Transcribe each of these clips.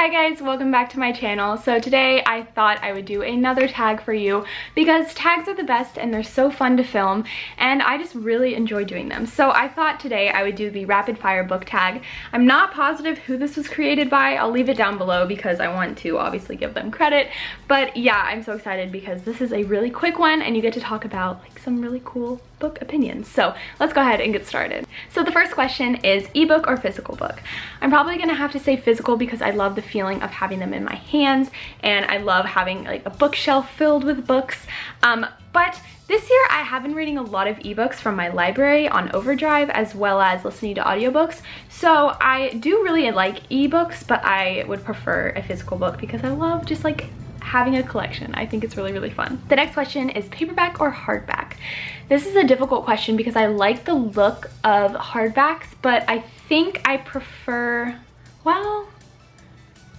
Hi guys, welcome back to my channel. So today I thought I would do another tag for you because tags are the best and they're so fun to film and I just really enjoy doing them. So I thought today I would do the rapid fire book tag. I'm not positive who this was created by. I'll leave it down below because I want to obviously give them credit. But yeah, I'm so excited because this is a really quick one and you get to talk about like some really cool book opinions. So let's go ahead and get started. So the first question is ebook or physical book? I'm probably gonna have to say physical because I love the feeling of having them in my hands and I love having like a bookshelf filled with books. But this year I have been reading a lot of ebooks from my library on Overdrive as well as listening to audiobooks. So I do really like ebooks, but I would prefer a physical book because I love just like having a collection. I think it's really, really fun. The next question is paperback or hardback? This is a difficult question because I like the look of hardbacks, but I think I prefer, well,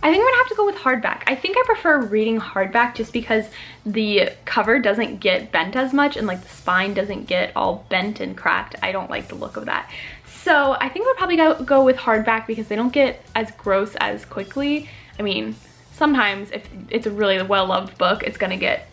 I think I'm gonna have to go with hardback. I think I prefer reading hardback just because the cover doesn't get bent as much and like the spine doesn't get all bent and cracked. I don't like the look of that. So I think I would probably go with hardback because they don't get as gross as quickly. I mean, sometimes if it's a really well-loved book, it's gonna get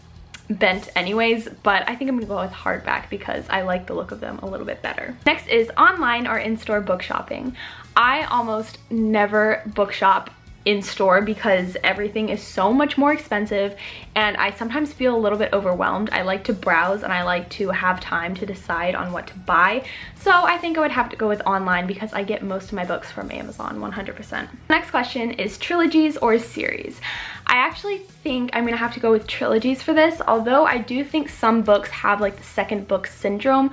bent anyways, but I think I'm gonna go with hardback because I like the look of them a little bit better. Next is online or in-store book shopping. I almost never bookshop in store because everything is so much more expensive and I sometimes feel a little bit overwhelmed. I like to browse and I like to have time to decide on what to buy. So I think I would have to go with online because I get most of my books from Amazon 100%. Next question is trilogies or series. I actually think I'm gonna have to go with trilogies for this, although I do think some books have like the second book syndrome.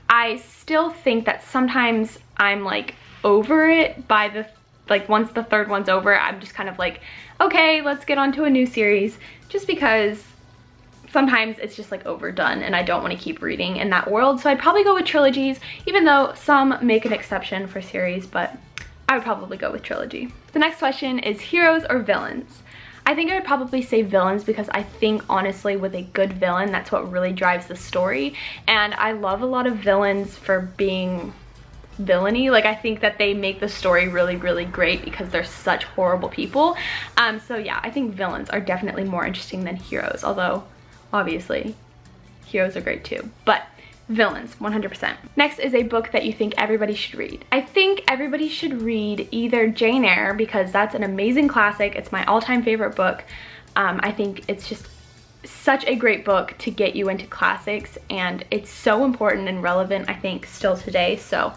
I still think that sometimes I'm like over it by the like once the third one's over, I'm just kind of like, okay, let's get on to a new series, just because sometimes it's just like overdone and I don't want to keep reading in that world. So I'd probably go with trilogies, even though some make an exception for series, but I would probably go with trilogy. The next question is heroes or villains? I think I would probably say villains because I think honestly with a good villain, that's what really drives the story. And I love a lot of villains for being villainy. Like I think that they make the story really, really great because they're such horrible people. So yeah, I think villains are definitely more interesting than heroes, although obviously heroes are great too, but villains 100%. Next is a book that you think everybody should read. I think everybody should read either Jane Eyre because that's an amazing classic. It's my all-time favorite book. I think it's just such a great book to get you into classics and it's so important and relevant I think still today. So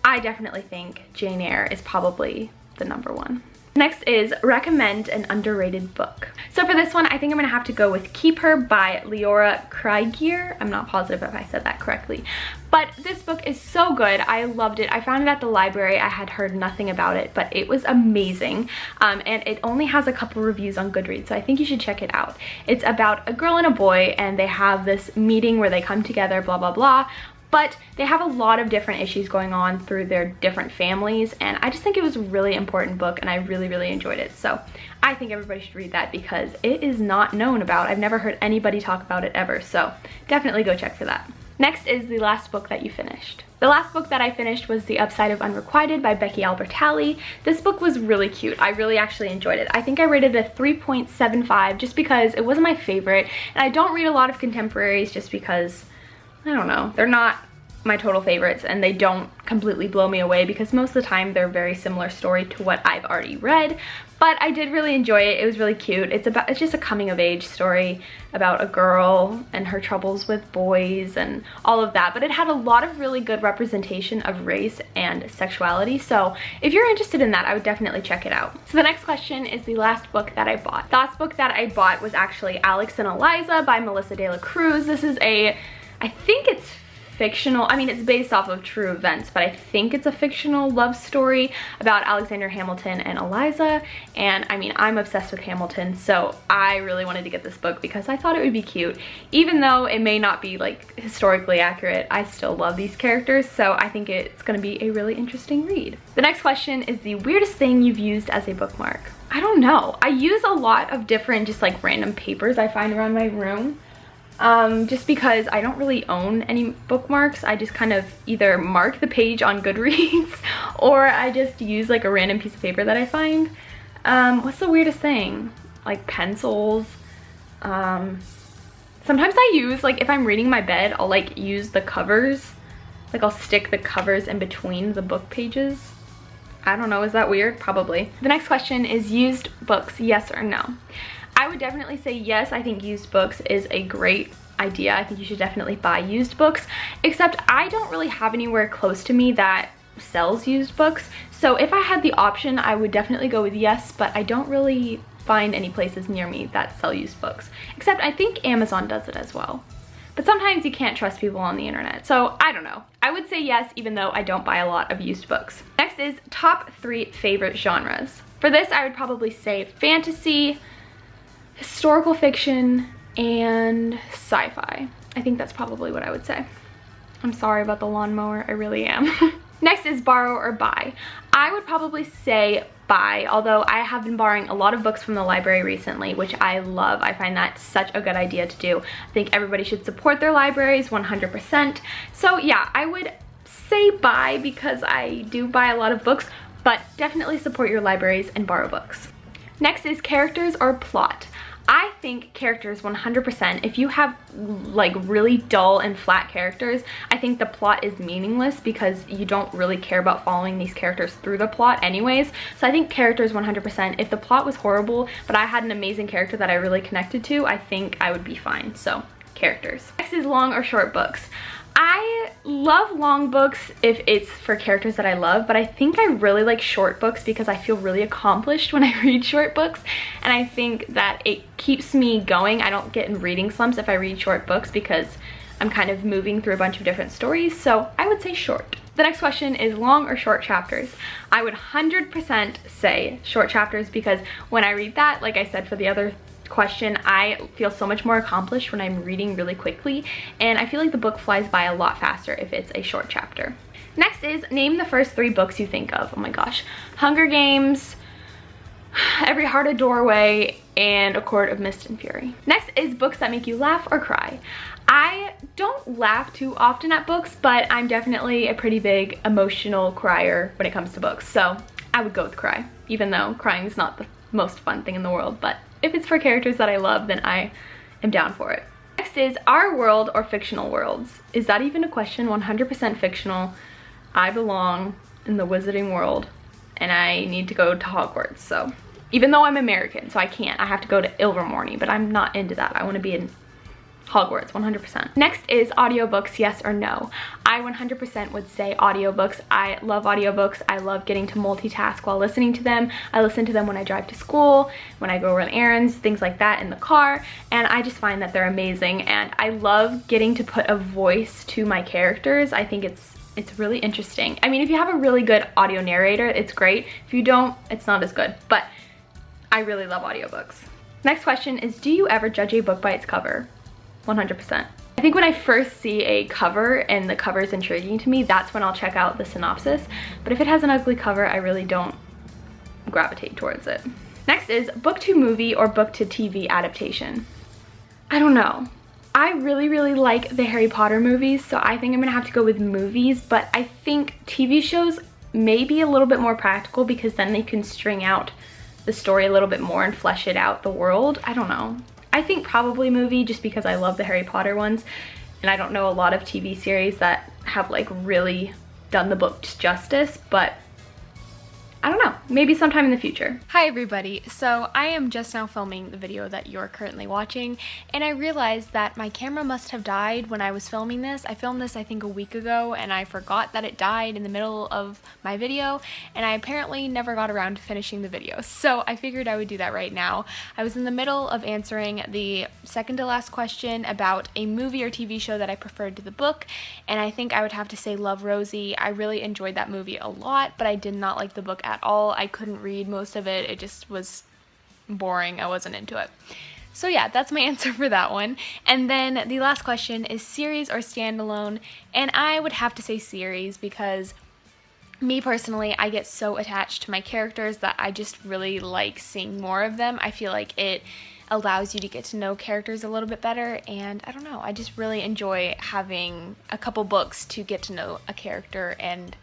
I definitely think Jane Eyre is probably the number one. Next is recommend an underrated book. So for this one, I think I'm gonna have to go with Keep Her by Leora Krieger. I'm not positive if I said that correctly, but this book is so good. I loved it. I found it at the library. I had heard nothing about it, but it was amazing. And it only has a couple reviews on GOODREADS, so I think you should check it out. It's about a girl and a boy, and they have this meeting where they come together, blah, blah, blah. But they have a lot of different issues going on through their different families, and I just think it was a really important book and I really, really enjoyed it. So I think everybody should read that because it is not known about. I've never heard anybody talk about it ever, so definitely go check for that. Next is the last book that you finished. The last book that I finished was The Upside of Unrequited by Becky Albertalli. This book was really cute. I really actually enjoyed it. I think I rated it a 3.75 just because it wasn't my favorite, and I don't read a lot of contemporaries just because I don't know, they're not my total favorites and they don't completely blow me away because most of the time they're a very similar story to what I've already read. But I did really enjoy it. It was really cute. It's just a coming of age story about a girl and her troubles with boys and all of that. But it had a lot of really good representation of race and sexuality. So if you're interested in that, I would definitely check it out. So the next question is the last book that I bought. The last book that I bought was actually Alex and Eliza by Melissa De La Cruz. This is I think it's fictional. I mean, it's based off of true events, but I think it's a fictional love story about Alexander Hamilton and Eliza. And I mean, I'm obsessed with Hamilton, so I really wanted to get this book because I thought it would be cute. Even though it may not be like historically accurate, I still love these characters, so I think it's gonna be a really interesting read. The next question is the weirdest thing you've used as a bookmark. I don't know. I use a lot of different just like random papers I find around my room. just because I don't really own any bookmarks. I just kind of either mark the page on Goodreads or I just use like a random piece of paper that I find. What's the weirdest thing? Like pencils. Sometimes I use, like, if I'm reading my bed, I'll like use the covers. Like I'll stick the covers in between the book pages. I don't know, is that weird? Probably. The next question is used books, yes or no? I would definitely say yes. I think used books is a great idea. I think you should definitely buy used books, except I don't really have anywhere close to me that sells used books. So if I had the option, I would definitely go with yes, but I don't really find any places near me that sell used books, except I think Amazon does it as well. But sometimes you can't trust people on the internet, so I don't know. I would say yes, even though I don't buy a lot of used books. Next is top 3 favorite genres. For this, I would probably say fantasy, historical fiction, and sci-fi. I think that's probably what I would say. I'm sorry about the lawnmower, I really am. Next is borrow or buy. I would probably say buy, although I have been borrowing a lot of books from the library recently, which I love. I find that such a good idea to do. I think everybody should support their libraries 100%. So yeah, I would say buy because I do buy a lot of books, but definitely support your libraries and borrow books. Next is characters or plot. I think characters 100%. If you have like really dull and flat characters, I think the plot is meaningless because you don't really care about following these characters through the plot anyways. So I think characters 100%. If the plot was horrible, but I had an amazing character that I really connected to, I think I would be fine. So characters. Next is long or short books. I love long books if it's for characters that I love, but I think I really like short books because I feel really accomplished when I read short books, and I think that it keeps me going. I don't get in reading slumps if I read short books because I'm kind of moving through a bunch of different stories, so I would say short. The next question is long or short chapters. I would 100% say short chapters because when I read that, like I said for the other question, I feel so much more accomplished when I'm reading really quickly, and I feel like the book flies by a lot faster if it's a short chapter. Next is name the first 3 books you think of. Oh my gosh. Hunger Games, Every Heart a Doorway, and A Court of Mist and Fury. Next is books that make you laugh or cry. I don't laugh too often at books, but I'm definitely a pretty big emotional crier when it comes to books, so I would go with cry, even though crying is not the most fun thing in the world, but if it's for characters that I love, then I am down for it. Next is our world or fictional worlds. Is that even a question? 100% fictional. I belong in the wizarding world and I need to go to Hogwarts, so even though I'm American, so I can't. I have to go to Ilvermorny, but I'm not into that. I want to be in Hogwarts 100%. Next is audiobooks, yes or no. I 100% would say audiobooks. I love audiobooks. I love getting to multitask while listening to them. I listen to them when I drive to school, when I go run errands, things like that in the car, and I just find that they're amazing, and I love getting to put a voice to my characters. I think it's really interesting. I mean, if you have a really good audio narrator, it's great. If you don't, it's not as good, but I really love audiobooks. Next question is, do you ever judge a book by its cover? 100%. I think when I first see a cover and the cover is intriguing to me, that's when I'll check out the synopsis. But if it has an ugly cover, I really don't gravitate towards it. Next is book to movie or book to TV adaptation. I don't know. I really like the Harry Potter movies, so I think I'm gonna have to go with movies, but I think TV shows may be a little bit more practical because then they can string out the story a little bit more and flesh it out, the world. I don't know. I think probably movie just because I love the Harry Potter ones, and I don't know a lot of TV series that have like really done the books justice, but I don't know, maybe sometime in the future. Hi everybody, so I am just now filming the video that you're currently watching, and I realized that my camera must have died when I was filming this. I filmed this I think a week ago, and I forgot that it died in the middle of my video, and I apparently never got around to finishing the video, so I figured I would do that right now. I was in the middle of answering the second to last question about a movie or TV show that I preferred to the book, and I think I would have to say Love, Rosie. I really enjoyed that movie a lot, but I did not like the book at all. I couldn't read most of it. It just was boring. I wasn't into it. So yeah, that's my answer for that one. And then the last question is series or standalone, and I would have to say series because me personally, I get so attached to my characters that I just really like seeing more of them. I feel like it allows you to get to know characters a little bit better, and I don't know, I just really enjoy having a couple books to get to know a character and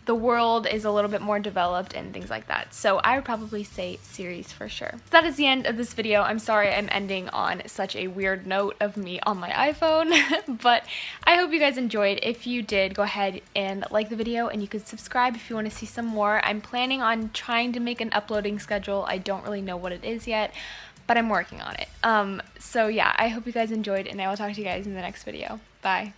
the world is a little bit more developed and things like that. So I would probably say series for sure. So that is the end of this video. I'm sorry I'm ending on such a weird note of me on my iPhone, but I hope you guys enjoyed. If you did, go ahead and like the video, and you could subscribe if you want to see some more. I'm planning on trying to make an uploading schedule. I don't really know what it is yet, but I'm working on it. So yeah, I hope you guys enjoyed, and I will talk to you guys in the next video. Bye.